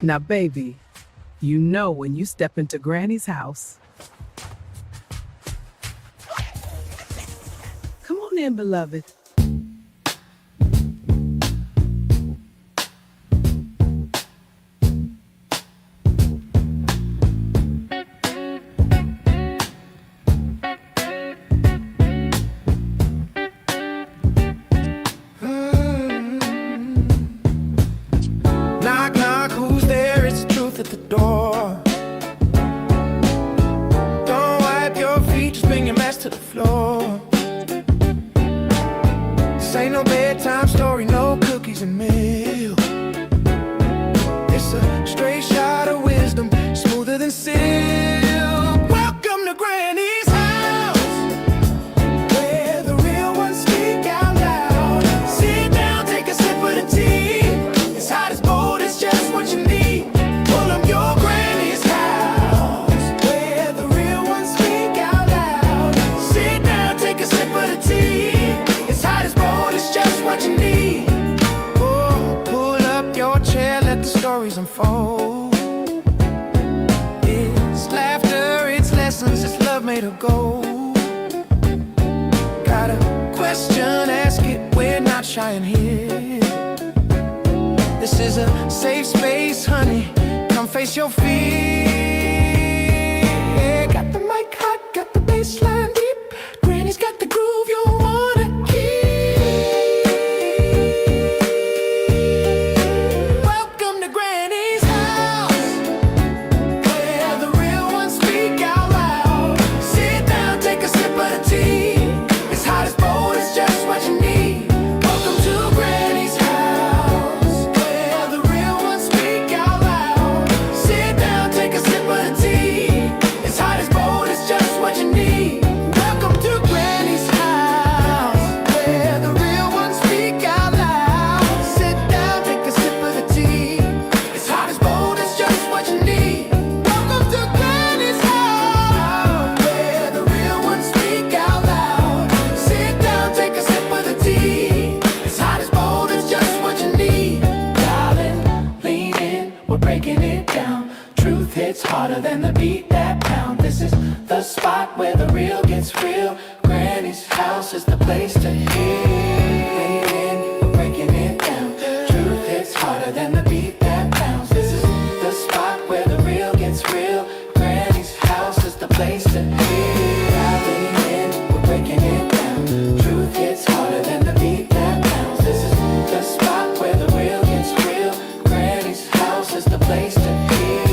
Now, baby, you know when you step into Granny's house. Come on in, beloved. Knock, knock, who's there? It's the truth at the door. Don't wipe your feet, just bring your mess to the floor. This ain't no bedtime story, no cookies and milk. It's a straight shot of wisdom, smoother than silk. Welcome to Granny's house, where the real ones speak out loud. Sit down, take a sip of the tea. It's hot as bold, it's just what you need. Pull up your Granny's house, where the real ones speak out loud. Sit down, take a sip of the tea. It's hot as bold, it's just what you need. Oh, pull up your chair, let the stories unfold. It's laughter, it's lessons, it's love made of gold. Got a question, ask it, we're not shy in here. This is a safe space, honey, come face your fear. Got the mic hot, got the bass line deep. Granny's got the groove you wanna keep. Welcome to Granny's house, where the real ones speak out loud. Sit down, take a sip of the tea. It's hot as bold, it's just what you need. Welcome to Granny's house, where the real ones speak out loud. Sit down, take a sip of the tea. It's hot as bold, it's just what you need. Welcome to Granny's house, where the real ones speak out loud. Sit down, take a sip of the tea. It's hot as bold, it's just what you need. Welcome to Granny's house, where the real ones speak out loud. Sit down, take a sip of the tea. It's hot as bold, it's just what you need. Darling, lean in, we're breaking it down. Truth hits harder than the beat that pound. This is the spot where the real gets real. Granny's house is the place to heal. Lean in, we're breaking it down. Truth hits harder than the beat that pounds. This is the spot where the real gets real. Granny's house is the place to heal. Lean in, we're breaking it down. Truth hits harder than the beat that pounds. This is the spot where the real gets real. Granny's house is the place to heal.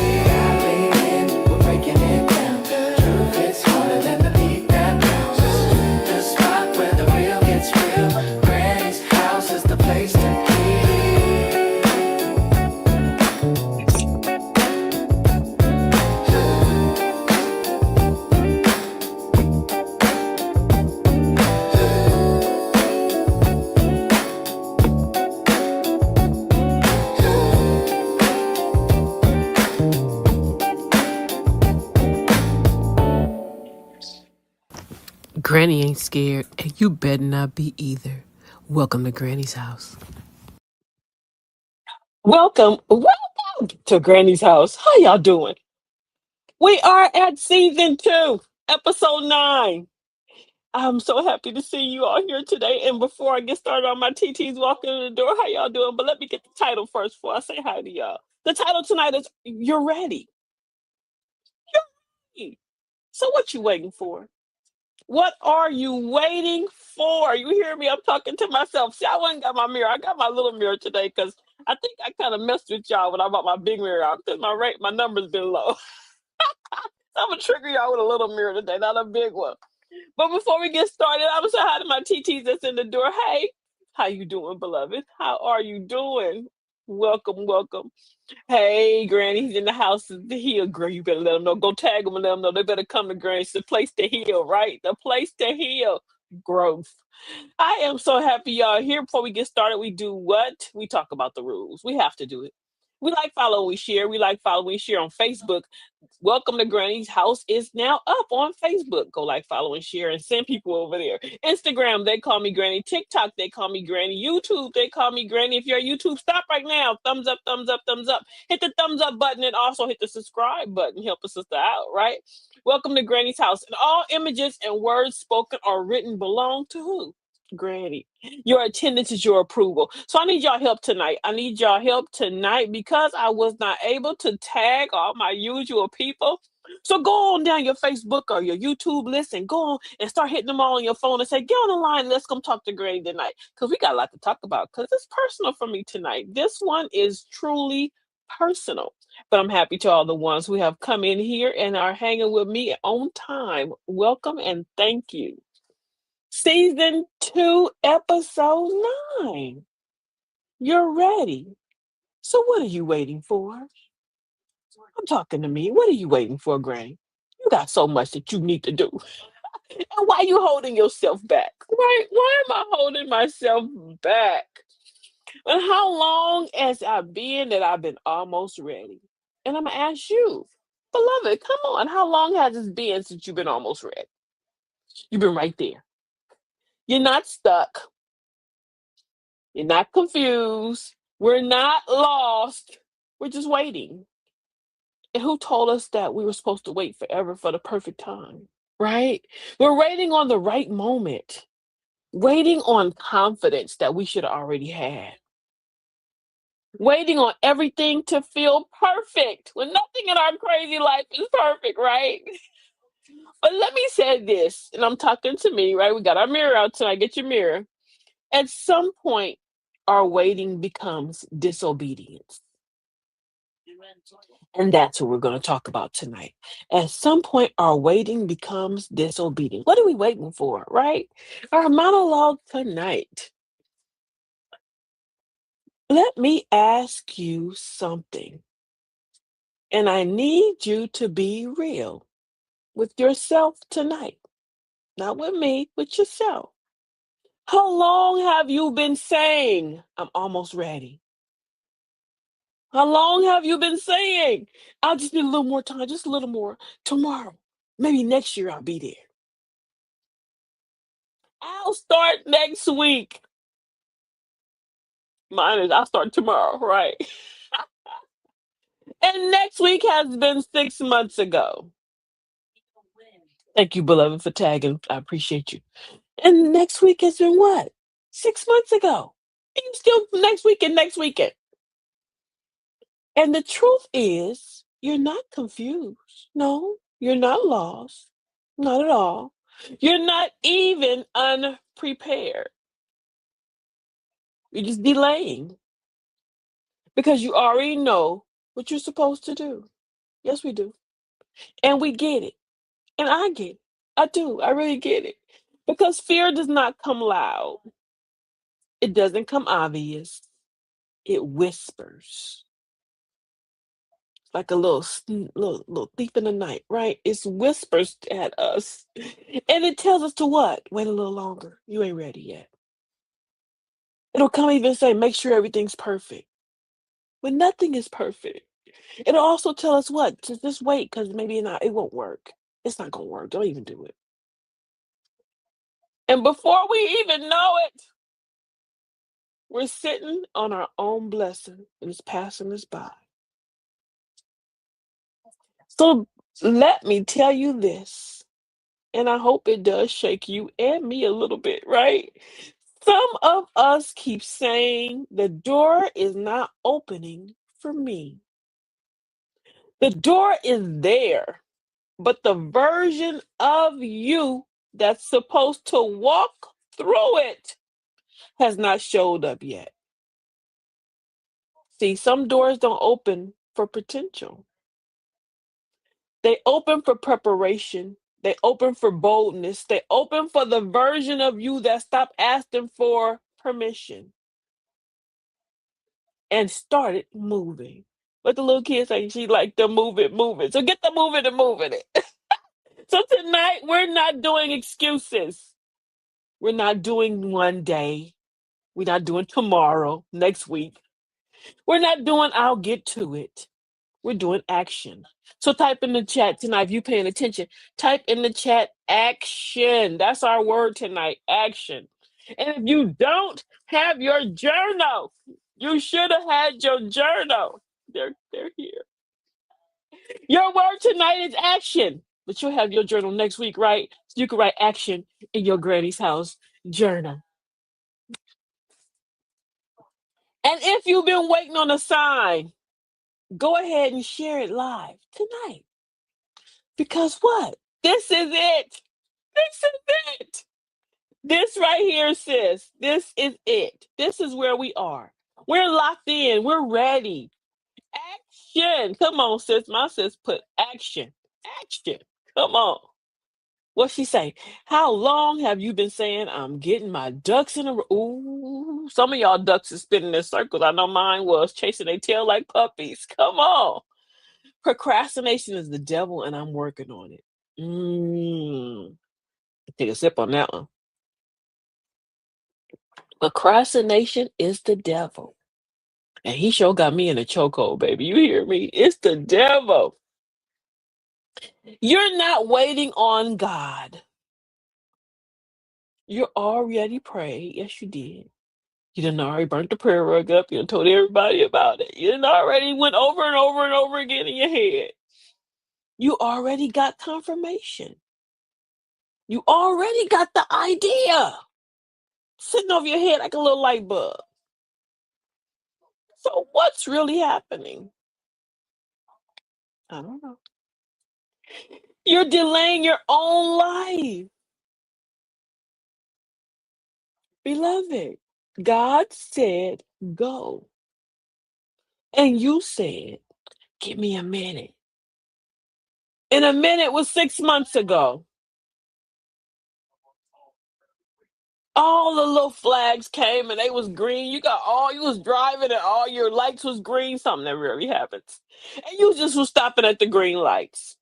Lean in, we're breaking it down. Truth hits harder than the beat that pounds. This is the spot where the real gets real. Granny's house is the place to heal. Granny ain't scared, and you better not be either. Welcome to Granny's house. Welcome to Granny's house. How y'all doing? We are at season 2, episode 9. I'm so happy to see you all here today. And before I get started on my TTs walking in the door, how y'all doing? But let me get the title first before I say hi to y'all. The title tonight is You're Ready. You're ready. So what you waiting for? What are you waiting for? You hear me? I'm talking to myself. See, I wasn't got my mirror. I got my little mirror today because I think I kind of messed with y'all when I bought my big mirror out because my number's been low. I'm gonna trigger y'all with a little mirror today, not a big one. But before we get started, I'm gonna say hi to my TTs that's in the door. Hey, how you doing, beloved? How are you doing? Welcome, welcome. Hey, Granny's in the house. The heal, girl. You better let them know. Go tag them and let them know they better come to Granny. It's the place to heal, right? The place to heal. Growth. I am so happy y'all are here. Before we get started, we do what? We talk about the rules. We have to do it. We like follow, we share. We like follow, we share on Facebook. Welcome to Granny's House is now up on Facebook. Go like, follow, and share, and send people over there. Instagram, they call me Granny. TikTok, they call me Granny. YouTube, they call me Granny. If you're at YouTube, stop right now. Thumbs up, thumbs up, thumbs up. Hit the thumbs up button and also hit the subscribe button. Help a sister out, right? Welcome to Granny's House. And all images and words spoken or written belong to who? Granny. Your attendance is your approval. So I need y'all help tonight. I need y'all help tonight because I was not able to tag all my usual people. So go on down your Facebook or your YouTube list and go on and start hitting them all on your phone and say, get on the line. Let's come talk to Granny tonight. Because we got a lot to talk about because it's personal for me tonight. This one is truly personal. But I'm happy to all the ones who have come in here and are hanging with me on time. Welcome and thank you. Season 2, episode 9. You're ready. So what are you waiting for? I'm talking to me. What are you waiting for, Granny? You got so much that you need to do. And why are you holding yourself back? Right? Why am I holding myself back? And how long has I been that I've been almost ready? And I'm going to ask you, beloved, come on. How long has it been since you've been almost ready? You've been right there. You're not stuck. You're not confused. We're not lost. We're just waiting. And who told us that we were supposed to wait forever for the perfect time? Right? We're waiting on the right moment, waiting on confidence that we should have already had, waiting on everything to feel perfect when nothing in our crazy life is perfect, right? But let me say this, and I'm talking to me, right? We got our mirror out tonight. Get your mirror. At some point, our waiting becomes disobedience. And that's what we're going to talk about tonight. At some point, our waiting becomes disobedience. What are we waiting for, right? Our monologue tonight. Let me ask you something. And I need you to be real with yourself tonight. Not with me, with yourself. How long have you been saying, I'm almost ready? How long have you been saying, I'll just need a little more time, just a little more tomorrow? Maybe next year I'll be there. I'll start next week. Mine is I'll start tomorrow, right? And next week has been 6 months ago. Thank you, beloved, for tagging. I appreciate you. And next week has been what? 6 months ago. And you still next weekend, next weekend. And the truth is, you're not confused. No, you're not lost. Not at all. You're not even unprepared. You're just delaying because you already know what you're supposed to do. Yes, we do. And we get it. And I get it. I do. I really get it. Because fear does not come loud, it doesn't come obvious, it whispers like a little thief in the night, right? It whispers at us. And it tells us to what? Wait a little longer. You ain't ready yet. It'll come even say, make sure everything's perfect. When nothing is perfect. It'll also tell us what? To just wait, because maybe not it won't work. It's not gonna work. Don't even do it. And before we even know it, we're sitting on our own blessing and it's passing us by. So let me tell you this, and I hope it does shake you and me a little bit, right? Some of us keep saying the door is not opening for me. The door is there, but the version of you that's supposed to walk through it has not showed up yet. See, some doors don't open for potential. They open for preparation. They open for boldness. They open for the version of you that stopped asking for permission and started moving. What the little kids say, she like to move it, move it. So get the moving and moving it. So tonight we're not doing excuses. We're not doing one day. We're not doing tomorrow, next week. We're not doing I'll get to it. We're doing action. So type in the chat tonight if you paying attention. Type in the chat action. That's our word tonight, action. And if you don't have your journal, you should have had your journal. They're here. Your word tonight is action. But you'll have your journal next week, right? So you can write action in your granny's house journal. And if you've been waiting on a sign, go ahead and share it live tonight. Because what? This is it. This is it. This right here, sis. This is it. This is where we are. We're locked in. We're ready. Action. Come on, sis. My sis put action. Action. Come on. What she say? How long have you been saying I'm getting my ducks in a row? Ooh, some of y'all ducks is spinning in circles. I know mine was chasing their tail like puppies. Come on. Procrastination is the devil, and I'm working on it. Take a sip on that one. Procrastination is the devil. And he sure got me in a chokehold, baby. You hear me? It's the devil. You're not waiting on God. You already prayed. Yes, you did. You done already burnt the prayer rug up. You done told everybody about it. You done already went over and over and over again in your head. You already got confirmation. You already got the idea sitting over your head like a little light bulb. So what's really happening? I don't know. You're delaying your own life. Beloved, God said, go. And you said, give me a minute. And a minute was 6 months ago. All the little flags came and they was green. You was driving and all your lights was green. Something that rarely happens. And you just was stopping at the green lights.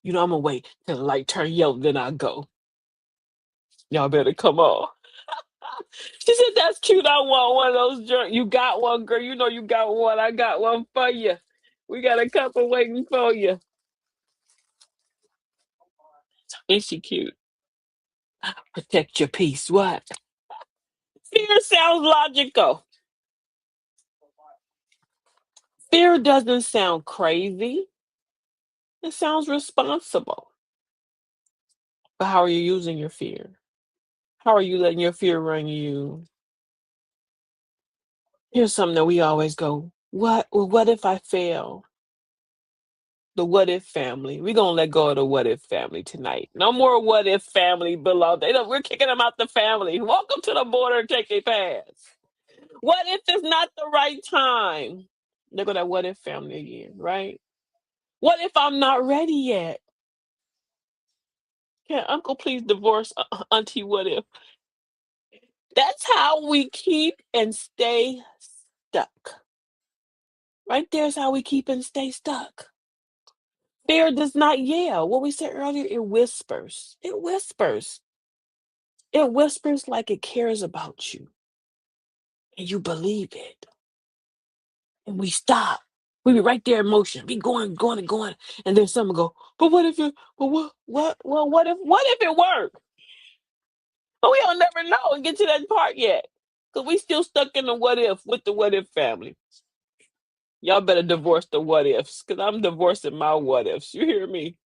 I'm gonna wait till the light turn yellow, then I go. Y'all better come on. She said, that's cute. I want one of those joints. You got one, girl. You know you got one. I got one for you. We got a couple waiting for you. Ain't she cute? Protect your peace. What? Fear sounds logical. Fear doesn't sound crazy. It sounds responsible. But how are you using your fear? How are you letting your fear run you? Here's something that we always go, what? Well, what if I fail? The what if family. We're gonna let go of the what if family tonight. No more what if family below. We're kicking them out the family. Welcome to the border, take a pass. What if it's not the right time? Look at that what if family again, right? What if I'm not ready yet? Can Uncle please divorce Auntie what if? That's how we keep and stay stuck. Right there's how we keep and stay stuck. Fear does not yell. What we said earlier, it whispers. It whispers. It whispers like it cares about you. And you believe it. And we stop. We be right there in motion. Be going, going, and going. And then someone go, but what if it, but what if it worked? But we don't never know and get to that part yet. Because we still stuck in the what if with the what if family. Y'all better divorce the what ifs. Because I'm divorcing my what ifs. You hear me?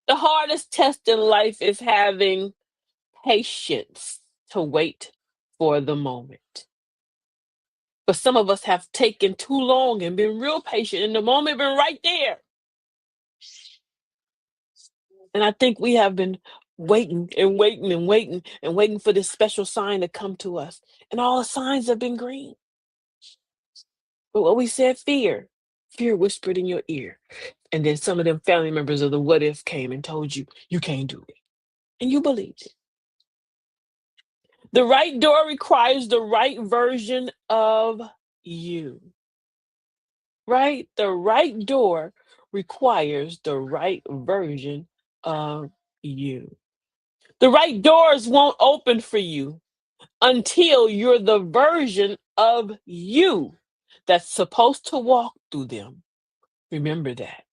The hardest test in life is having patience to wait for the moment. But some of us have taken too long and been real patient, and the moment been right there. And I think we have been waiting and waiting and waiting and waiting for this special sign to come to us. And all the signs have been green. But what we said, fear whispered in your ear. And then some of them family members of the what if came and told you, you can't do it. And you believed it. The right door requires the right version of you. Right? The right door requires the right version of you. The right doors won't open for you until you're the version of you that's supposed to walk through them. Remember that.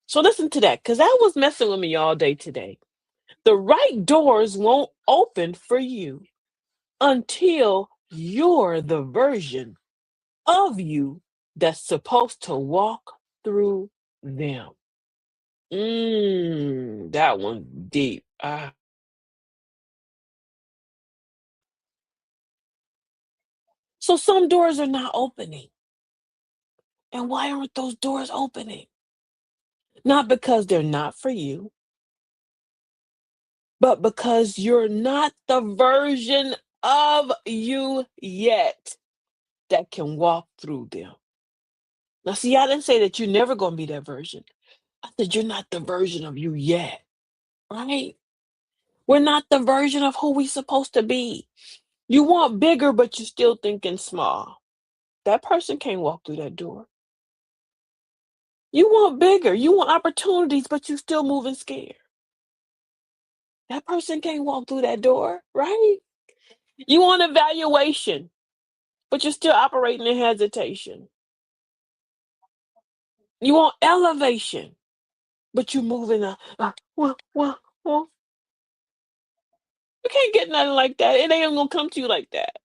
So listen to that, because that was messing with me all day today. The right doors won't open for you until you're the version of you that's supposed to walk through them. That one's deep. So some doors are not opening. And why aren't those doors opening? Not because they're not for you, but because you're not the version of you yet that can walk through them. Now, see, I didn't say that you're never going to be that version. I said you're not the version of you yet, right? We're not the version of who we're supposed to be. You want bigger, but you're still thinking small. That person can't walk through that door. You want bigger, you want opportunities, but you still moving scared. That person can't walk through that door, right? You want evaluation, but you're still operating in hesitation. You want elevation, but you're moving well. You can't get nothing like that. It ain't gonna come to you like that.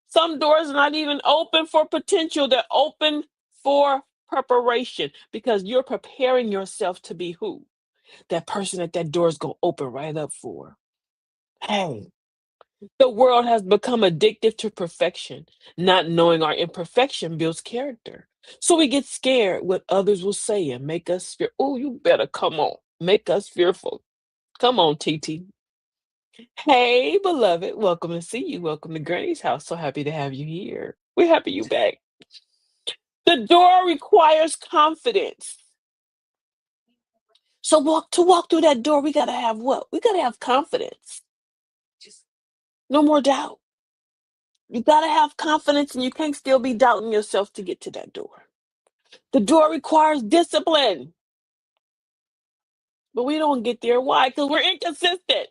Some doors are not even open for potential, they're open for preparation because you're preparing yourself to be who? That person that door is gonna open right up for. Hey, the world has become addictive to perfection. Not knowing our imperfection builds character. So we get scared what others will say and make us fear. Oh, you better come on. Make us fearful. Come on, TT. Hey, beloved. Welcome to see you. Welcome to Granny's house. So happy to have you here. We're happy you back. The door requires confidence. So walk through that door, we gotta have what? We gotta have confidence. No more doubt. You gotta have confidence and you can't still be doubting yourself to get to that door. The door requires discipline, but we don't get there. Why? Because we're inconsistent.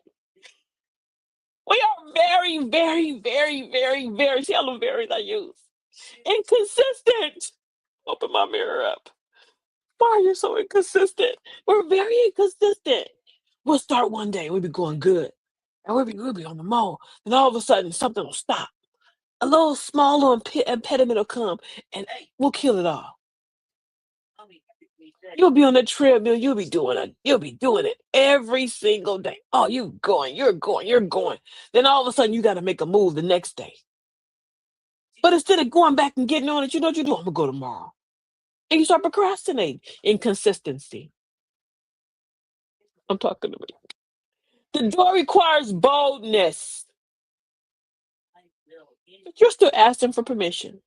We are very, very, very, very, very, see how the varies I use. Inconsistent. Open my mirror up. Why are you so inconsistent? We're very inconsistent. We'll start one day, we'll be going good. And we'll be on the mall. And all of a sudden something will stop. A little small little impediment will come and we'll kill it all. You'll be on the treadmill, you'll be doing it every single day. Oh, you're going. Then all of a sudden you gotta make a move the next day. But instead of going back and getting on it, you know what you do? I'm gonna go tomorrow. And you start procrastinating. Inconsistency. I'm talking to me. The door requires boldness. But you're still asking for permission.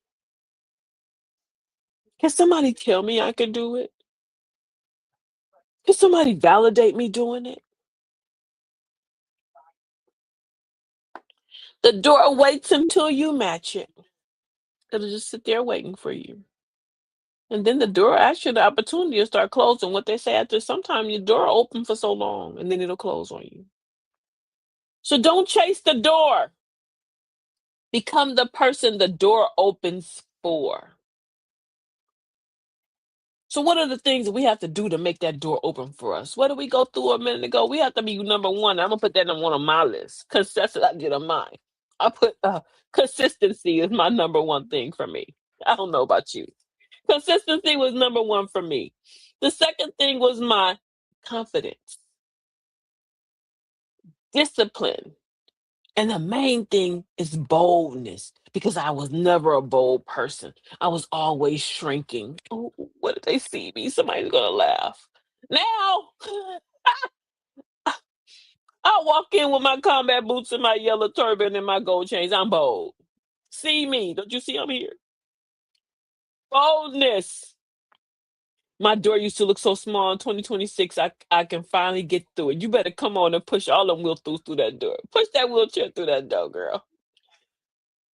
Can somebody tell me I can do it? Can somebody validate me doing it? The door waits until you match it. It'll just sit there waiting for you. And then the door actually the opportunity to start closing. What they say after some time your door open for so long and then it'll close on you. So don't chase the door. Become the person the door opens for. So what are the things that we have to do to make that door open for us? What did we go through a minute ago? We have to be number one. I'm gonna put that on one of my lists. Consistency, I did on mine. I put consistency is my number one thing for me. I don't know about you. Consistency was number one for me. The second thing was my confidence, discipline, and the main thing is boldness because I was never a bold person. I was always shrinking. Oh, what if they see me? Somebody's gonna laugh. Now, I walk in with my combat boots and my yellow turban and my gold chains. I'm bold. See me. Don't you see I'm here? Boldness. My door used to look so small in 2026. I can finally get through it. You better come on and push all them wheels through that door. Push that wheelchair through that door, girl.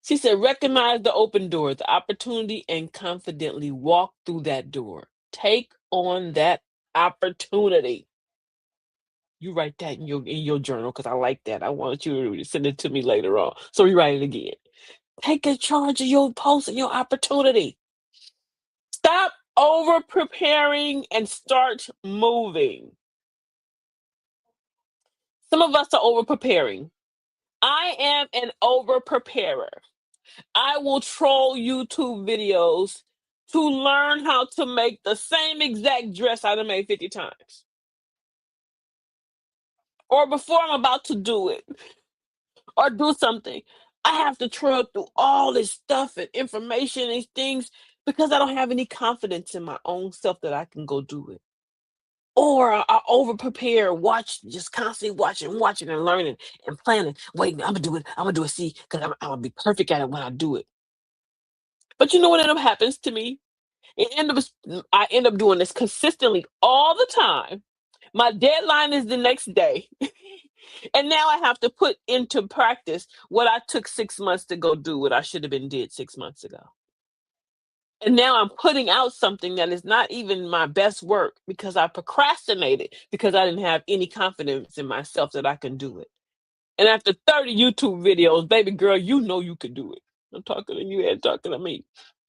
She said, recognize the open door, the opportunity, and confidently walk through that door. Take on that opportunity. You write that in your journal because I like that. I want you to send it to me later on. So rewrite it again. Take charge of your post and your opportunity. Stop over preparing and start moving. Some of us are over preparing. I am an over preparer. I will troll YouTube videos to learn how to make the same exact dress I done made 50 times. Or before I'm about to do it or do something, I have to trail through all this stuff and information, these things, because I don't have any confidence in my own self that I can go do it. Or I over prepare, watch, just constantly watching and learning and planning. Wait, I'm gonna do it. I'm gonna do it. See, because I'm gonna be perfect at it when I do it. But you know what end up happens to me? I end up doing this consistently all the time. My deadline is the next day. And now I have to put into practice what I took 6 months to go do, what I should have been did 6 months ago. And now I'm putting out something that is not even my best work because I procrastinated because I didn't have any confidence in myself that I can do it. And after 30 YouTube videos, baby girl, you know you can do it. I'm talking to you and talking to me.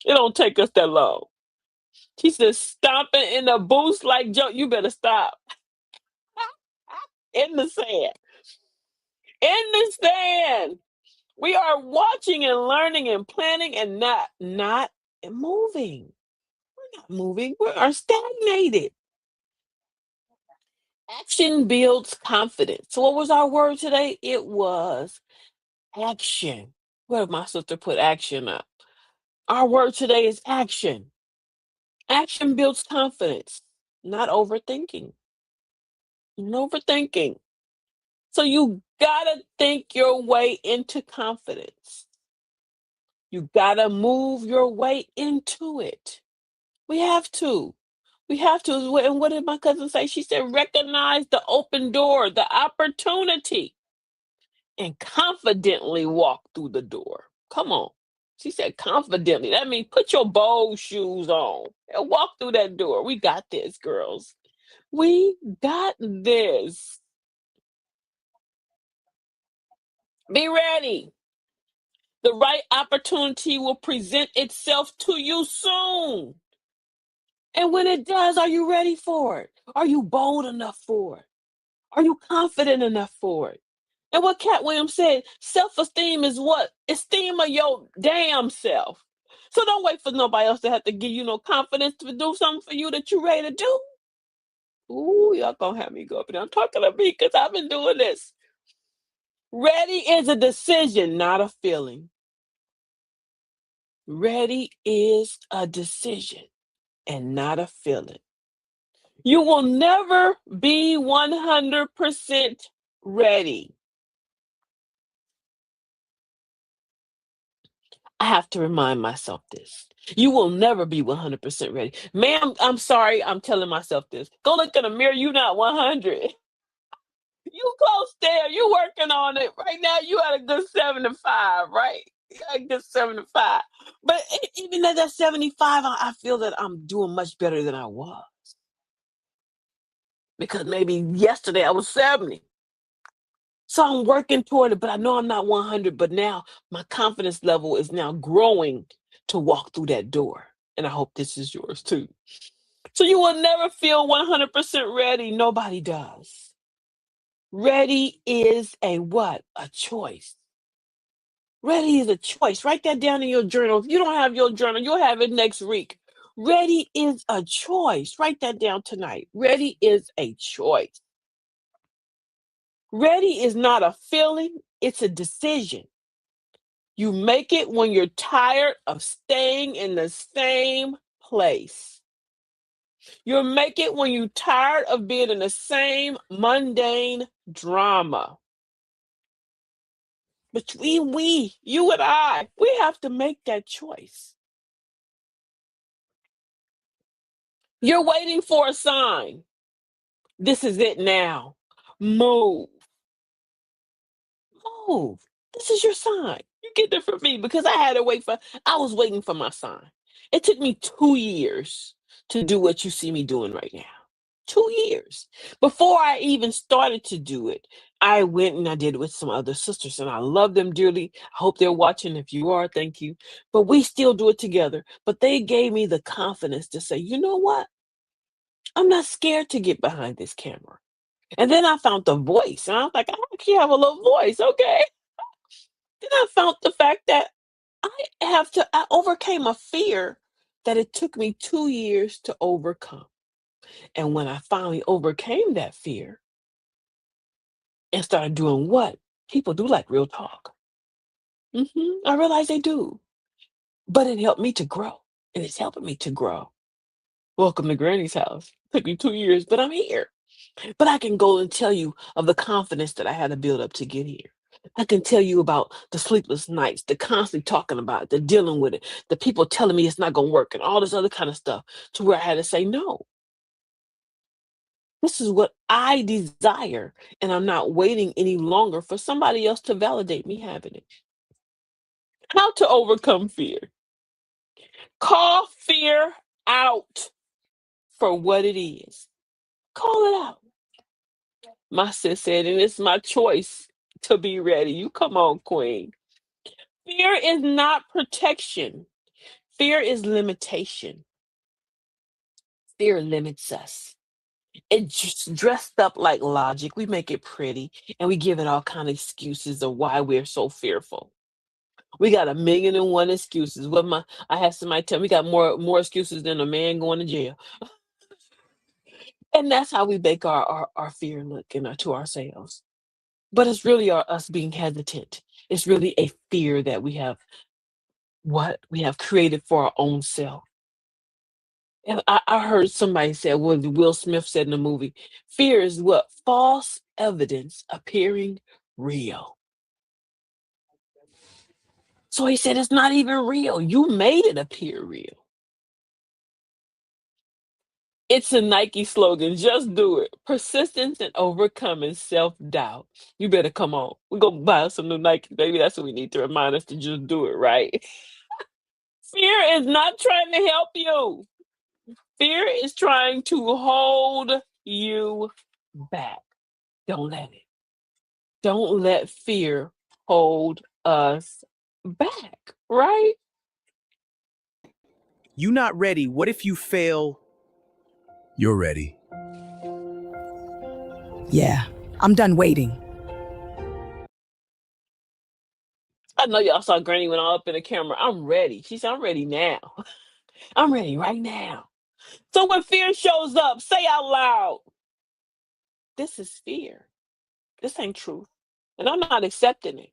It don't take us that long. She said, stomping in the boots like Joe. You better stop. In the sand. In the sand. We are watching and learning and planning and not moving. We're not moving. We are stagnated. Action builds confidence. So what was our word today? It was action. Where did my sister put action up? Our word today is action. Action builds confidence, not overthinking. No overthinking. So you gotta think your way into confidence. You gotta move your way into it. We have to. We have to. And what did my cousin say? She said, recognize the open door, the opportunity, and confidently walk through the door. Come on. She said confidently. That means put your bold shoes on and walk through that door. We got this, girls. We got this. Be ready. The right opportunity will present itself to you soon. And when it does, are you ready for it? Are you bold enough for it? Are you confident enough for it? And what Cat Williams said, self-esteem is what? Esteem of your damn self. So don't wait for nobody else to have to give you no confidence to do something for you that you're ready to do. Ooh, y'all gonna have me go up there. I'm talking to me because I've been doing this. Ready is a decision, not a feeling. Ready is a decision and not a feeling. You will never be 100% ready. I have to remind myself this. You will never be 100% ready. Ma'am, I'm sorry, I'm telling myself this. Go look in the mirror, you're not 100. You close there, you working on it. Right now, you at a good 75, right? You at a good 75. But even at that 75, I feel that I'm doing much better than I was. Because maybe yesterday I was 70. So I'm working toward it, but I know I'm not 100. But now my confidence level is now growing to walk through that door. And I hope this is yours too. So you will never feel 100% ready. Nobody does. Ready is a what? A choice. Ready is a choice. Write that down in your journal. If you don't have your journal, you'll have it next week. Ready is a choice. Write that down tonight. Ready is a choice. Ready is not a feeling, it's a decision. You make it when you're tired of staying in the same place. You'll make it when you're tired of being in the same mundane drama. Between you and I, we have to make that choice. You're waiting for a sign. This is it now. Move. Move. This is your sign. You get that from me because I was waiting for my sign. It took me 2 years to do what you see me doing right now. 2 years. Before I even started to do it, I went and I did it with some other sisters, and I love them dearly. I hope they're watching. If you are, thank you. But we still do it together. But they gave me the confidence to say, you know what? I'm not scared to get behind this camera. And then I found the voice, and I was like, I actually have a little voice, okay? Then I found the fact that I overcame a fear that it took me 2 years to overcome. And when I finally overcame that fear and started doing what? People do like real talk. I realized they do. But it helped me to grow, and it's helping me to grow. Welcome to Granny's house. Took me 2 years, but I'm here. But I can go and tell you of the confidence that I had to build up to get here. I can tell you about the sleepless nights, the constantly talking about it, the dealing with it, the people telling me it's not going to work, and all this other kind of stuff, to where I had to say, no, this is what I desire. And I'm not waiting any longer for somebody else to validate me having it. How to overcome fear? Call fear out for what it is. Call it out. My sis said, and it's my choice to be ready. You come on, queen. Fear is not protection. Fear is limitation. Fear limits us. It's just dressed up like logic. We make it pretty and we give it all kind of excuses of why we're so fearful. We got a million and one excuses. I had somebody tell me we got more excuses than a man going to jail. And that's how we make our fear look to ourselves. But it's really us being hesitant. It's really a fear that we have created for our own self. And I heard somebody say, well, Will Smith said in the movie, fear is what? False evidence appearing real. So he said, it's not even real. You made it appear real. It's a Nike slogan. Just do it. Persistence and overcoming self-doubt. You better come on. We're going to buy some new Nike, baby. That's what we need to remind us to just do it, right? Fear is not trying to help you. Fear is trying to hold you back. Don't let it. Don't let fear hold us back, right? You not ready. What if you fail? You're ready. Yeah, I'm done waiting. I know y'all saw Granny went all up in the camera. I'm ready. She said, I'm ready now. I'm ready right now. So when fear shows up, say out loud, this is fear. This ain't truth. And I'm not accepting it.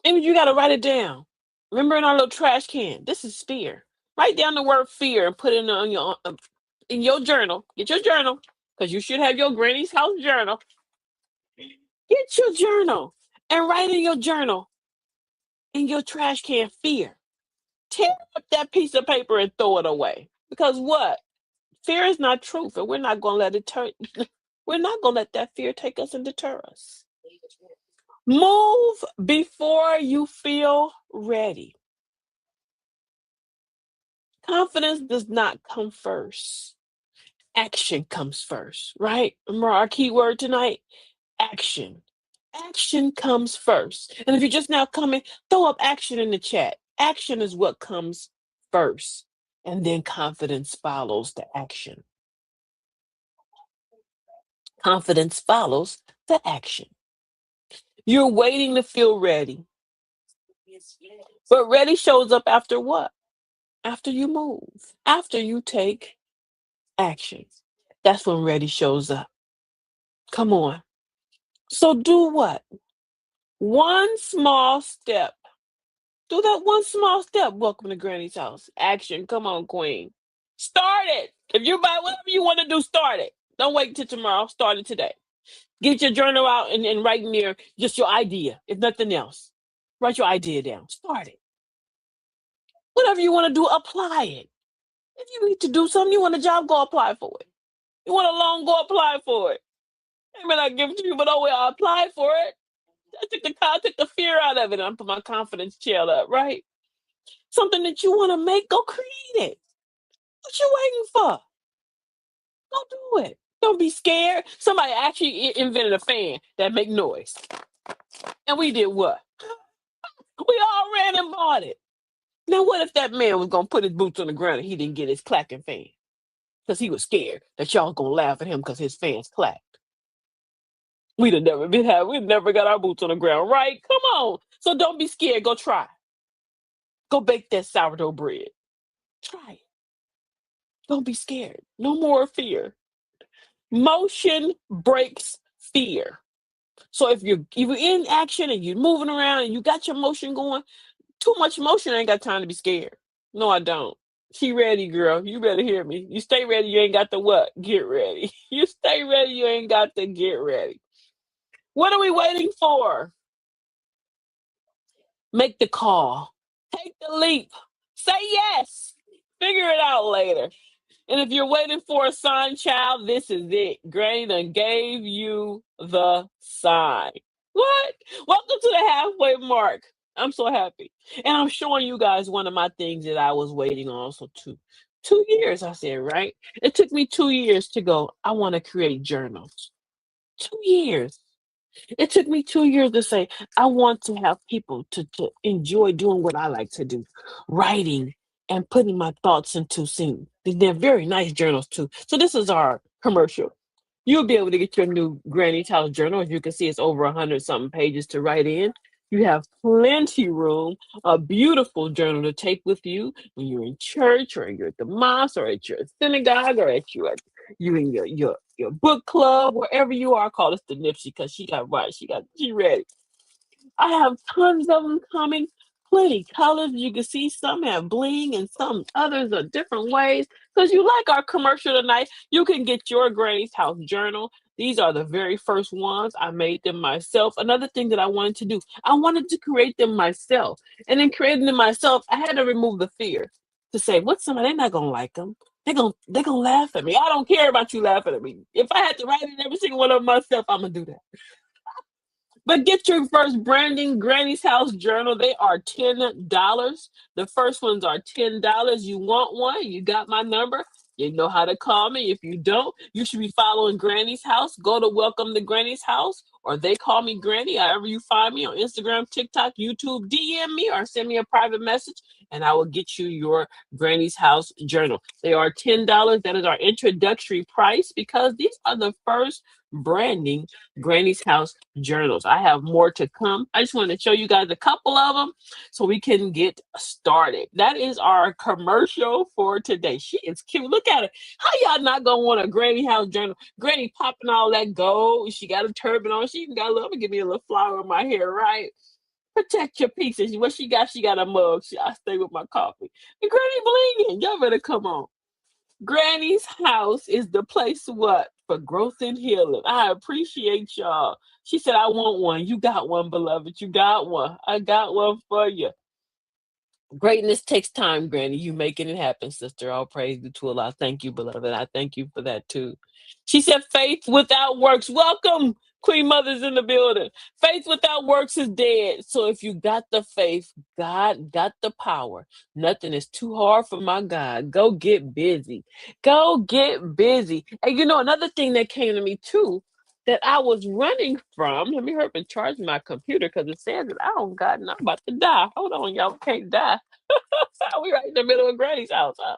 Maybe you got to write it down. Remember in our little trash can, this is fear. Write down the word fear and put it in your journal. Get your journal, because you should have your Granny's house journal. Get your journal and write in your journal, in your trash can, fear. Tear up that piece of paper and throw it away. Because what? Fear is not truth, and we're not going to let it we're not going to let that fear take us and deter us. Move before you feel ready. Confidence does not come first. Action comes first, right? Remember our key word tonight? Action. Action comes first. And if you're just now coming, throw up action in the chat. Action is what comes first. And then confidence follows the action. Confidence follows the action. You're waiting to feel ready. But ready shows up after what? After you move, after you take action. That's when ready shows up. Come on. So do what? One small step. Do that one small step. Welcome to Granny's house. Action. Come on, queen. Start it. If you buy whatever you want to do, start it. Don't wait till tomorrow. Start it today. Get your journal out and write in there just your idea, if nothing else. Write your idea down. Start it. Whatever you want to do, apply it. If you need to do something, you want a job, go apply for it. You want a loan, go apply for it. I may not give it to you, but oh well, I'll apply for it. I took the fear out of it, and I put my confidence chair up, right? Something that you want to make, go create it. What you waiting for? Go do it. Don't be scared. Somebody actually invented a fan that make noise. And we did what? We all ran and bought it. Now, what if that man was going to put his boots on the ground and he didn't get his clacking fan? Because he was scared that y'all going to laugh at him because his fans clacked. We'd never got our boots on the ground, right? Come on. So don't be scared. Go try. Go bake that sourdough bread. Try it. Don't be scared. No more fear. Motion breaks fear. So if you're in action and you're moving around and you got your motion going, too much motion, I ain't got time to be scared. No, I don't. She ready, girl. You better hear me. You stay ready, you ain't got to what? Get ready. You stay ready, you ain't got to get ready. What are we waiting for? Make the call. Take the leap. Say yes. Figure it out later. And if you're waiting for a sign, child, this is it. Granny done gave you the sign. What? Welcome to the halfway mark. I'm so happy. And I'm showing you guys one of my things that I was waiting on also too. 2 years, I said, right? It took me 2 years to go, I want to create journals. 2 years. It took me 2 years to say, I want to have people to enjoy doing what I like to do, writing and putting my thoughts into scenes. They're very nice journals too. So this is our commercial. You'll be able to get your new Granny's House journal. As you can see, it's over 100-something pages to write in. You have plenty room, a beautiful journal to take with you when you're in church or you're at the mosque or at your synagogue or at you in your book club, wherever you are. Call us the Nipsey because she ready. I have tons of them coming, plenty colors. You can see some have bling and some others are different ways. Because you like our commercial tonight, you can get your Granny's House journal. These are the very first ones. I made them myself. Another thing that I wanted to do, I wanted to create them myself. And in creating them myself, I had to remove the fear to say, what's somebody, they're not going to like them. They're gonna laugh at me. I don't care about you laughing at me. If I had to write in every single one of them myself, I'm going to do that. But get your first branding Granny's House journal. They are $10. The first ones are $10. You want one? You got my number. You know how to call me. If you don't, you should be following Granny's House. Go to Welcome to Granny's House, or They Call Me Granny, however you find me on Instagram, TikTok, YouTube. DM me or send me a private message, and I will get you your Granny's House journal. They are $10. That is our introductory price because these are the first branding Granny's House journals. I have more to come. I just want to show you guys a couple of them so we can get started. That is our commercial for today. She is cute. Look at her. How y'all not gonna want a Granny House journal? Granny popping all that gold. She got a turban on. She even got a little, give me a little flower in my hair, right? Protect your pieces. What she got? She got a mug. I stay with my coffee. And Granny blinging. Y'all better come on. Granny's House is the place what? For growth and healing. I appreciate y'all. She said, I want one. You got one, beloved. You got one. I got one for you. Greatness takes time, Granny. You making it happen, sister. All praise be to Allah. Thank you, beloved. I thank you for that too. She said, faith without works. Welcome, Queen Mother's in the building. Faith without works is dead. So if you got the faith, God got the power. Nothing is too hard for my God. Go get busy. Go get busy. And you know, another thing that came to me too, that I was running from. Let me hurry up and charge my computer because it says that I don't got and I'm about to die. Hold on, y'all can't die. We right in the middle of Granny's house. Huh?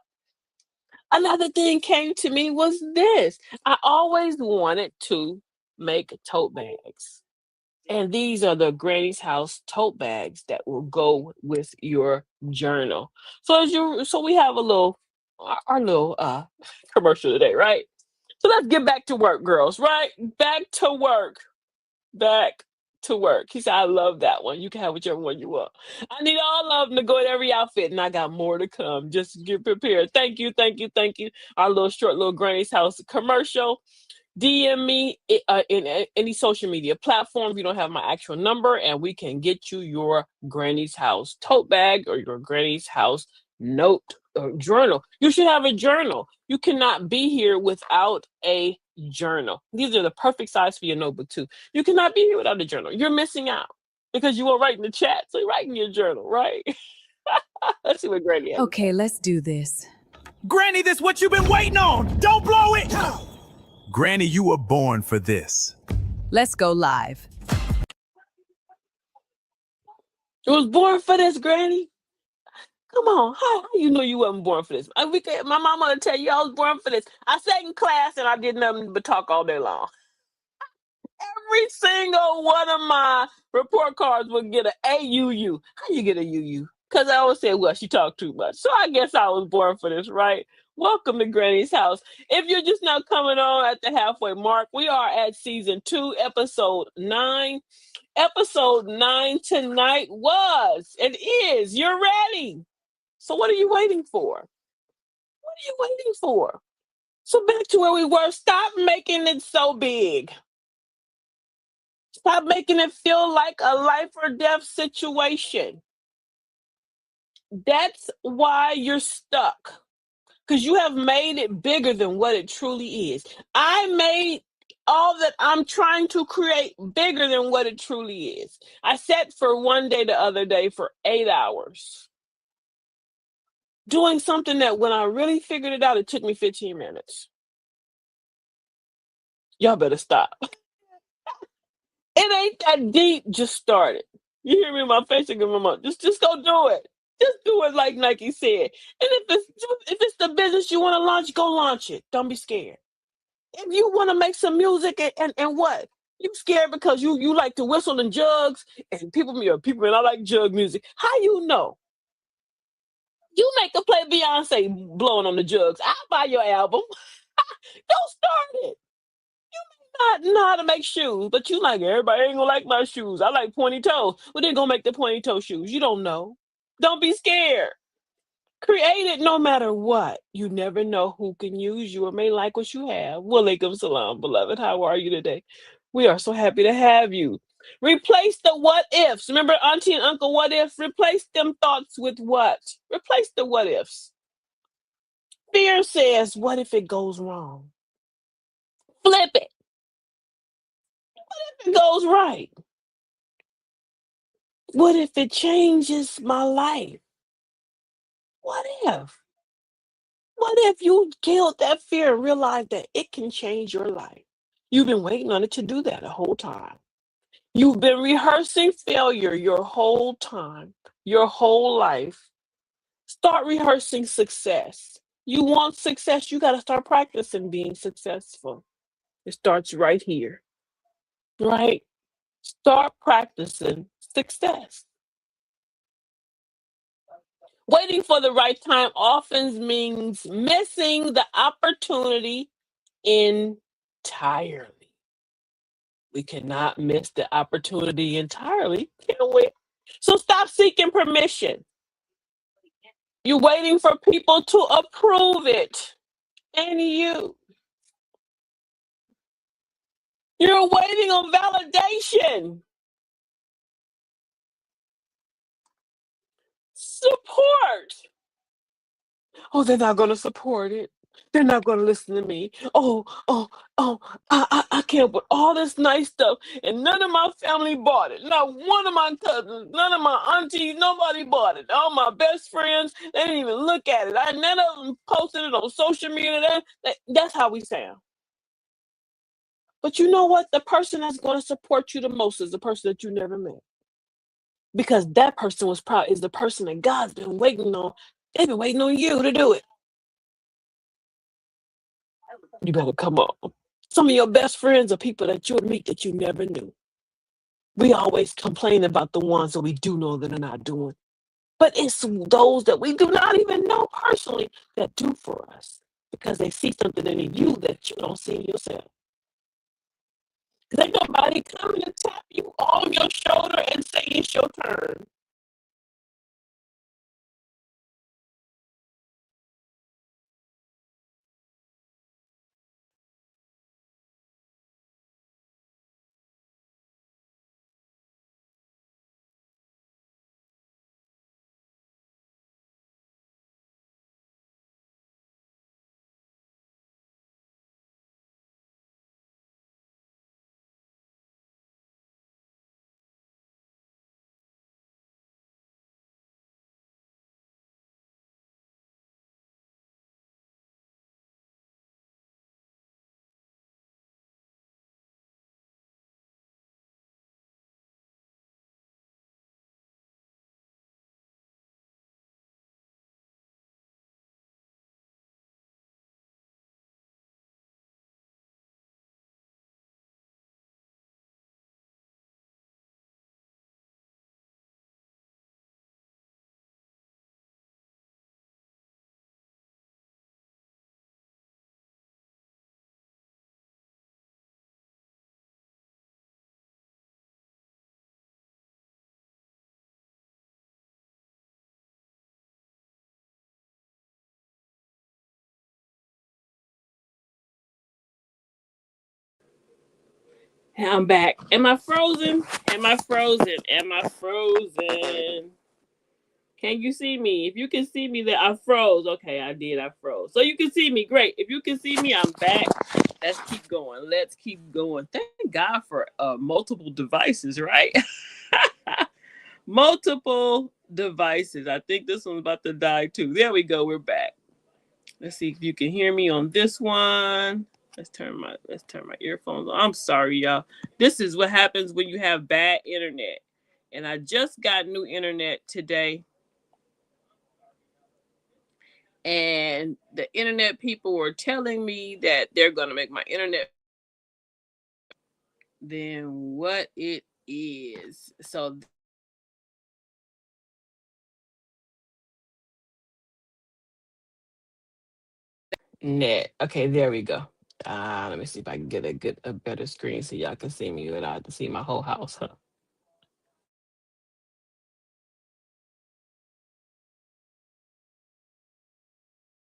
Another thing came to me was this. I always wanted to make tote bags. And these are the Granny's House tote bags that will go with your journal. So we have our little commercial today, right? So let's get back to work, girls, right? Back to work. Back to work. He said, I love that one. You can have whichever one you want. I need all of them to go in every outfit, and I got more to come. Just get prepared. Thank you, thank you, thank you. Our little Granny's House commercial. DM me in any social media platform if you don't have my actual number, and we can get you your Granny's House tote bag or your Granny's House note or journal. You should have a journal. You cannot be here without a journal. These are the perfect size for your notebook too. You cannot be here without a journal. You're missing out because you won't write in the chat. So you're writing your journal, right? Let's see what Granny has. Okay, let's do this. Granny, this what you've been waiting on. Don't blow it. Granny, you were born for this. Let's go live. You was born for this, Granny. Come on, how you know you wasn't born for this? My mama will tell you I was born for this. I sat in class and I did nothing but talk all day long. Every single one of my report cards would get an AUU. How you get a UU? Because I always said, well, she talked too much. So I guess I was born for this, right? Welcome to Granny's house. If you're just now coming on at the halfway mark, we are at season 2, episode 9. Episode 9 tonight was and is You're Ready. So what are you waiting for? What are you waiting for? So back to where we were. Stop making it so big. Stop making it feel like a life or death situation. That's why you're stuck. Because you have made it bigger than what it truly is. I made all that I'm trying to create bigger than what it truly is. I sat for one day the other day for 8 hours doing something that when I really figured it out, it took me 15 minutes. Y'all better stop. It ain't that deep. Just start it. You hear me in my face and give them up. Just go do it. Just do it like Nike said. And if it's the business you want to launch, go launch it. Don't be scared. If you want to make some music and what? You scared because you like to whistle and jugs and people and I like jug music. How you know? You make a play Beyonce blowing on the jugs. I'll buy your album. Don't start it. Not know how to make shoes, but you like everybody ain't gonna like my shoes. I like pointy toes. Well, they're gonna make the pointy toe shoes. You don't know. Don't be scared. Create it no matter what. You never know who can use you or may like what you have. Walaikum salam, beloved. How are you today? We are so happy to have you. Replace the what ifs. Remember Auntie and Uncle what if? Replace them thoughts with what? Replace the what ifs. Fear says, what if it goes wrong? Flip it. What if it goes right? What if it changes my life? What if? What if you killed that fear and realized that it can change your life? You've been waiting on it to do that the whole time. You've been rehearsing failure your whole time, your whole life. Start rehearsing success. You want success, you got to start practicing being successful. It starts right here, right? Start practicing success. Waiting for the right time often means missing the opportunity entirely. We cannot miss the opportunity entirely, can we? So stop seeking permission. You're waiting for people to approve it. And you're waiting on validation. Support. Oh, they're not going to support it. They're not going to listen to me. Oh, I can't put all this nice stuff, and none of my family bought it. Not one of my cousins, none of my aunties, nobody bought it. All my best friends, they didn't even look at it. None of them posted it on social media. That's how we sound. But you know what? The person that's going to support you the most is the person that you never met. Because that person is the person that God's been waiting on. They've been waiting on you to do it. You better come on. Some of your best friends are people that you'll meet that you never knew. We always complain about the ones that we do know that are not doing. But it's those that we do not even know personally that do for us because they see something in you that you don't see in yourself. Because ain't nobody coming to tap you on your shoulder and say it's your turn. I'm back. Am I frozen? Am I frozen? Am I frozen? Can you see me? If you can see me, that I froze. Okay, I did. I froze. So you can see me. Great. If you can see me, I'm back. Let's keep going. Let's keep going. Thank God for multiple devices, right? Multiple devices. I think this one's about to die too. There we go. We're back. Let's see if you can hear me on this one. Let's turn my earphones on. I'm sorry, y'all. This is what happens when you have bad internet. And I just got new internet today. And the internet people were telling me that they're gonna make my internet than what it is. So net. Okay, there we go. Let me see if I can get a better screen so y'all can see me without to see my whole house. Huh?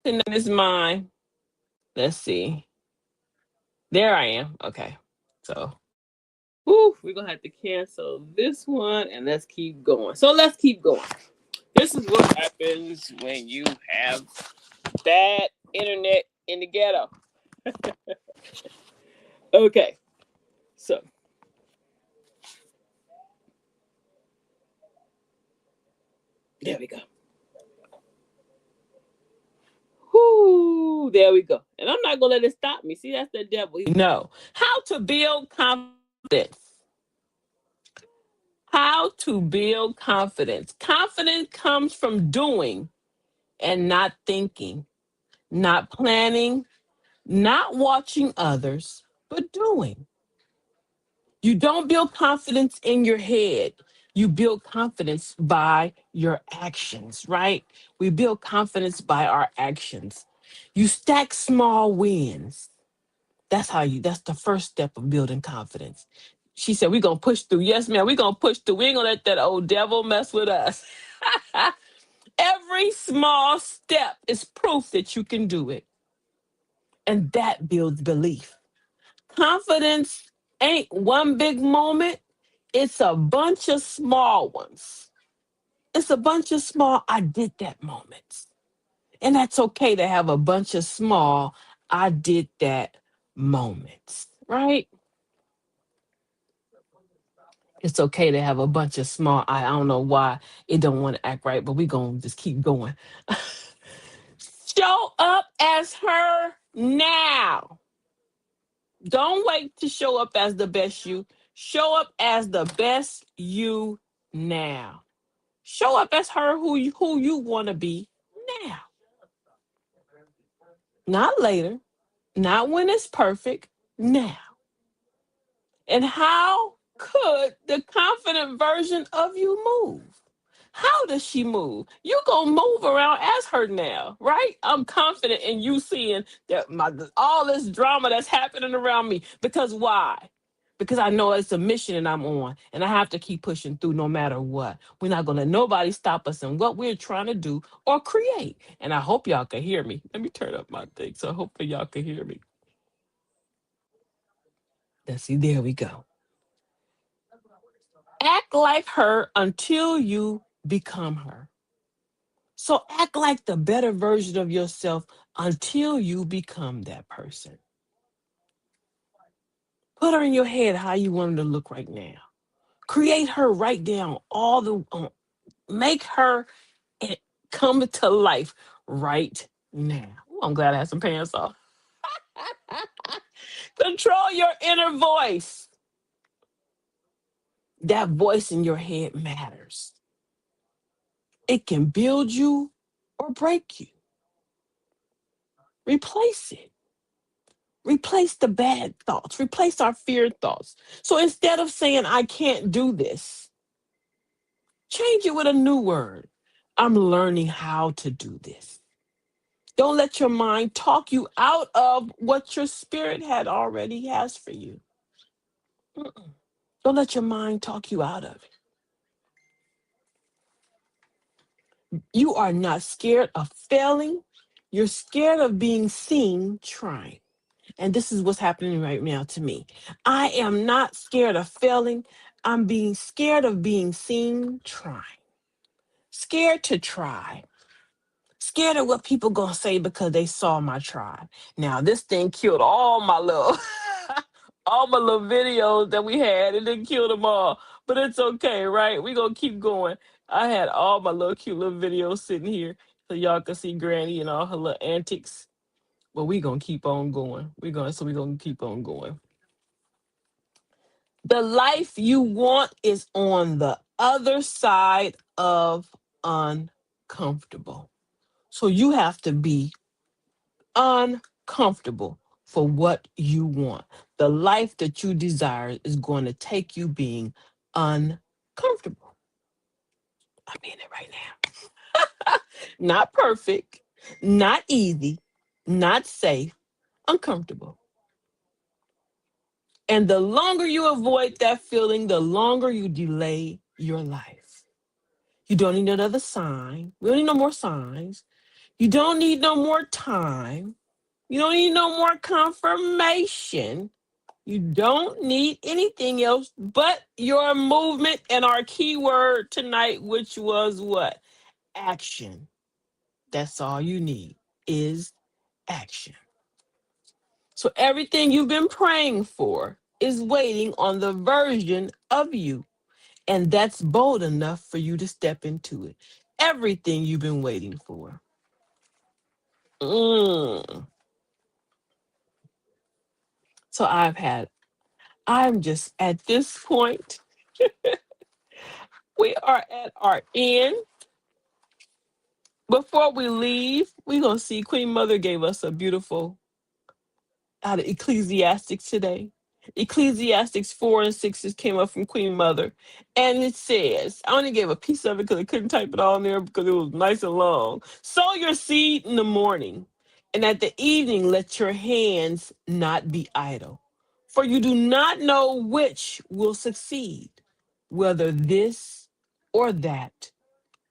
And then it's mine. Let's see. There I am. Okay. So we're gonna have to cancel this one and let's keep going. So let's keep going. This is what happens when you have bad internet in the ghetto. Okay. So there we go. There we go. And I'm not gonna let it stop me. See, that's the devil. No. How to build confidence. How to build confidence. Confidence comes from doing and not thinking, not planning, not watching others, but doing. You don't build confidence in your head. You build confidence by your actions, right? We build confidence by our actions. You stack small wins. That's the first step of building confidence. She said, we're going to push through. Yes, ma'am, we're going to push through. We ain't going to let that old devil mess with us. Every small step is proof that you can do it. And that builds belief. Confidence ain't one big moment, it's a bunch of small ones. It's a bunch of small, I did that moments. And that's okay to have a bunch of small, I did that moments, right? It's okay to have a bunch of small, I don't know why it don't want to act right, but we going to just keep going. Show up as her now. Don't wait to show up as the best you. Show up as the best you now. Show up as her who you want to be now. Not later, not when it's perfect, now. And how could the confident version of you move? How does she move? You gonna move around as her now, right? I'm confident in you seeing that all this drama that's happening around me. Because why? Because I know it's a mission and I'm on, and I have to keep pushing through no matter what. We're not gonna let nobody stop us in what we're trying to do or create. And I hope y'all can hear me. Let me turn up my thing so hopefully y'all can hear me. Let's see. There we go. Act like her until you become her. So act like the better version of yourself until you become that person. Put her in your head how you want her to look right now. Create her, write down make her come to life right now. Ooh, I'm glad I had some pants off. Control your inner voice. That voice in your head matters. It can build you or break you. Replace it. Replace the bad thoughts. Replace our feared thoughts. So instead of saying, I can't do this, change it with a new word. I'm learning how to do this. Don't let your mind talk you out of what your spirit had already has for you. Mm-mm. Don't let your mind talk you out of it. You are not scared of failing. You're scared of being seen trying. And this is what's happening right now to me. I am not scared of failing. I'm being scared of being seen trying. Scared to try. Scared of what people gonna say because they saw my try. Now this thing killed all my little all my little videos that we had. It didn't kill them all. But it's okay, right? We gonna keep going. I had all my little cute little videos sitting here so y'all can see Granny and all her little antics. But we gonna keep on going. We gonna keep on going. The life you want is on the other side of uncomfortable. So you have to be uncomfortable for what you want. The life that you desire is going to take you being uncomfortable. I mean it right now. Not perfect, not easy, not safe, uncomfortable. And the longer you avoid that feeling, the longer you delay your life. You don't need another sign. We don't need no more signs. You don't need no more time. You don't need no more confirmation. You don't need anything else but your movement and our keyword tonight, which was what? Action. That's all you need is action. So everything you've been praying for is waiting on the version of you. And that's bold enough for you to step into it. Everything you've been waiting for. Mm. So I'm just at this point, we are at our end. Before we leave, we're going to see Queen Mother gave us a beautiful out of Ecclesiastics today. Ecclesiastics 4 and 6 came up from Queen Mother. And it says, I only gave a piece of it because I couldn't type it all in there because it was nice and long. Sow your seed in the morning, and at the evening let your hands not be idle. For you do not know which will succeed, whether this or that,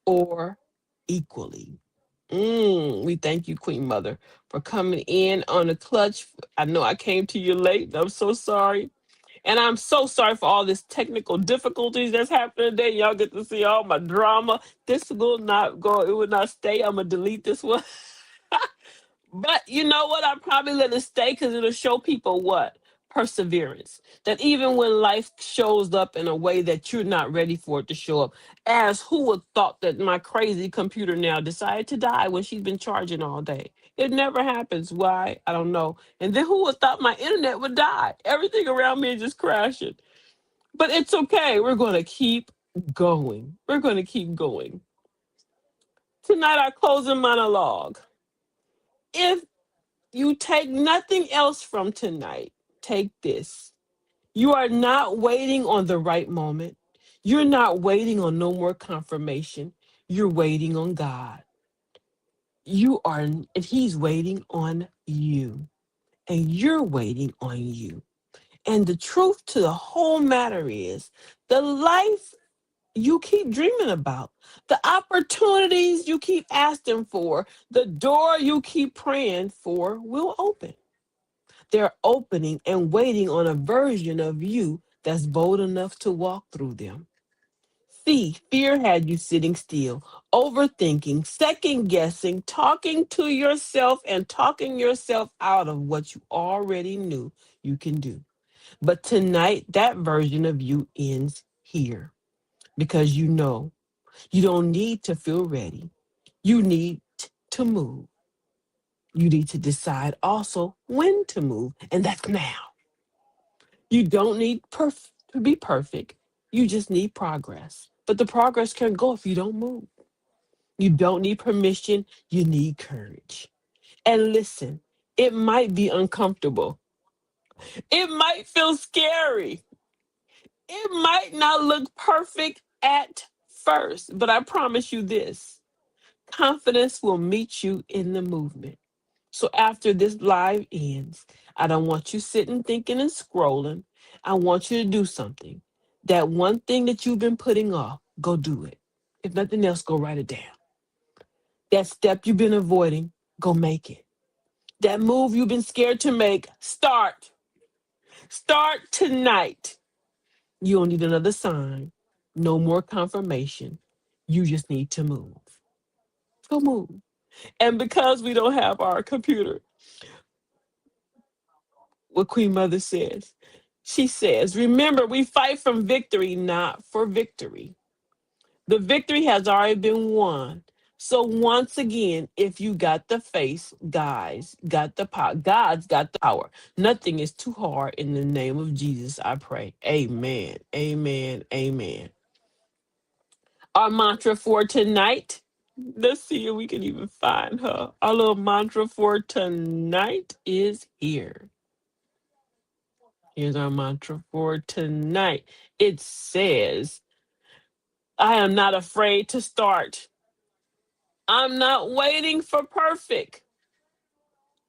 or equally. We thank you, Queen Mother, for coming in on the clutch. I know I came to you late. I'm so sorry. And I'm so sorry for all this technical difficulties that's happening today. Y'all get to see all my drama. This will not go, it will not stay. I'm going to delete this one. But you know what? I'm probably let it stay because it'll show people what? Perseverance. That even when life shows up in a way that you're not ready for it to show up, as who would thought that my crazy computer now decided to die when she's been charging all day? It never happens. Why? I don't know. And then who would thought my internet would die? Everything around me is just crashing. But it's okay. We're going to keep going. We're going to keep going. Tonight, our closing monologue. If you take nothing else from tonight, take this. You are not waiting on the right moment. You're not waiting on no more confirmation. You're waiting on God. You are, and He's waiting on you. And you're waiting on you. And the truth to the whole matter is the life you keep dreaming about, the opportunities you keep asking for, the door you keep praying for will open. They're opening and waiting on a version of you that's bold enough to walk through them. See, fear had you sitting still, overthinking, second guessing, talking to yourself and talking yourself out of what you already knew you can do. But tonight, that version of you ends here because you know you don't need to feel ready. You need to move. You need to decide also when to move, and that's now. You don't need to be perfect. You just need progress. But the progress can go if you don't move. You don't need permission. You need courage. And listen, it might be uncomfortable. It might feel scary. It might not look perfect at first, but I promise you this. Confidence will meet you in the movement. So after this live ends, I don't want you sitting, thinking, and scrolling. I want you to do something. That one thing that you've been putting off, go do it. If nothing else, go write it down. That step you've been avoiding, go make it. That move you've been scared to make, start. Start tonight. You don't need another sign, no more confirmation. You just need to move. Go move. And because we don't have our computer, what Queen Mother says, she says, remember, we fight from victory, not for victory. The victory has already been won. So once again, if you got the face, guys, got the power. God's got the power. Nothing is too hard in the name of Jesus, I pray. Amen. Amen. Amen. Our mantra for tonight. Let's see if we can even find her. Our little mantra for tonight is here. Here's our mantra for tonight. It says, I am not afraid to start. I'm not waiting for perfect.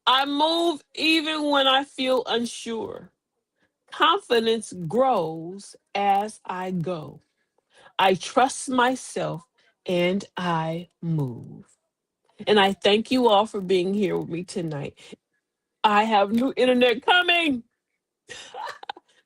I move even when I feel unsure. Confidence grows as I go. I trust myself and I move. And I thank you all for being here with me tonight. I have new internet coming.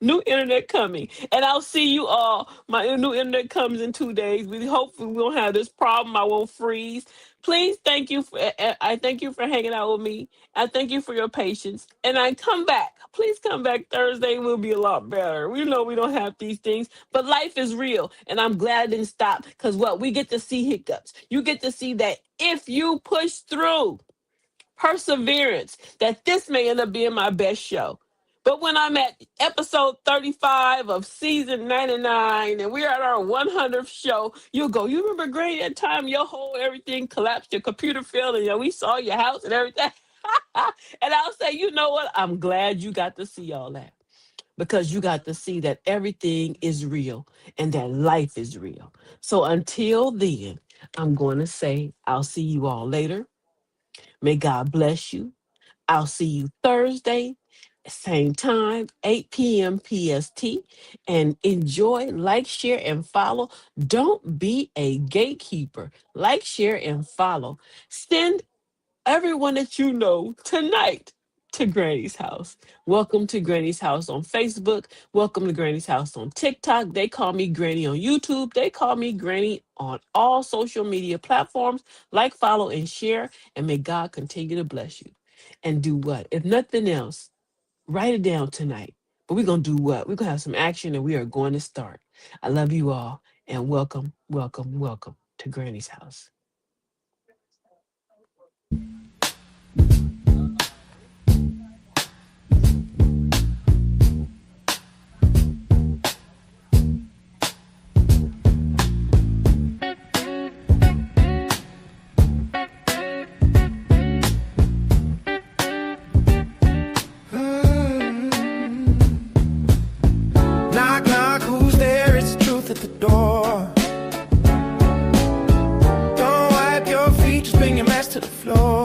New internet coming. And I'll see you all. My new internet comes in 2 days. We hopefully we won't have this problem. I won't freeze. Please thank you for I thank you for hanging out with me. I thank you for your patience. And I come back. Please come back Thursday. We'll be a lot better. We know we don't have these things, but life is real. And I'm glad I didn't stop. Because what we get to see hiccups. You get to see that if you push through perseverance, that this may end up being my best show. But when I'm at episode 35 of season 99 and we're at our 100th show, you'll go, you remember, Granny, that time your whole everything collapsed, your computer failed, and we saw your house and everything? And I'll say, you know what? I'm glad you got to see all that, because you got to see that everything is real and that life is real. So until then, I'm going to say, I'll see you all later. May God bless you. I'll see you Thursday, same time, 8 p.m. PST. And enjoy, like, share, and follow. Don't be a gatekeeper. Like, share, and follow. Send everyone that you know tonight to Granny's house. Welcome to Granny's house on Facebook. Welcome to Granny's house on TikTok. They call me Granny on YouTube. They call me Granny on all social media platforms. Like, follow, and share. And may God continue to bless you. And do what? If nothing else, write it down tonight. But we're going to do what? We're going to have some action and we are going to start. I love you all and welcome, welcome, welcome to Granny's house.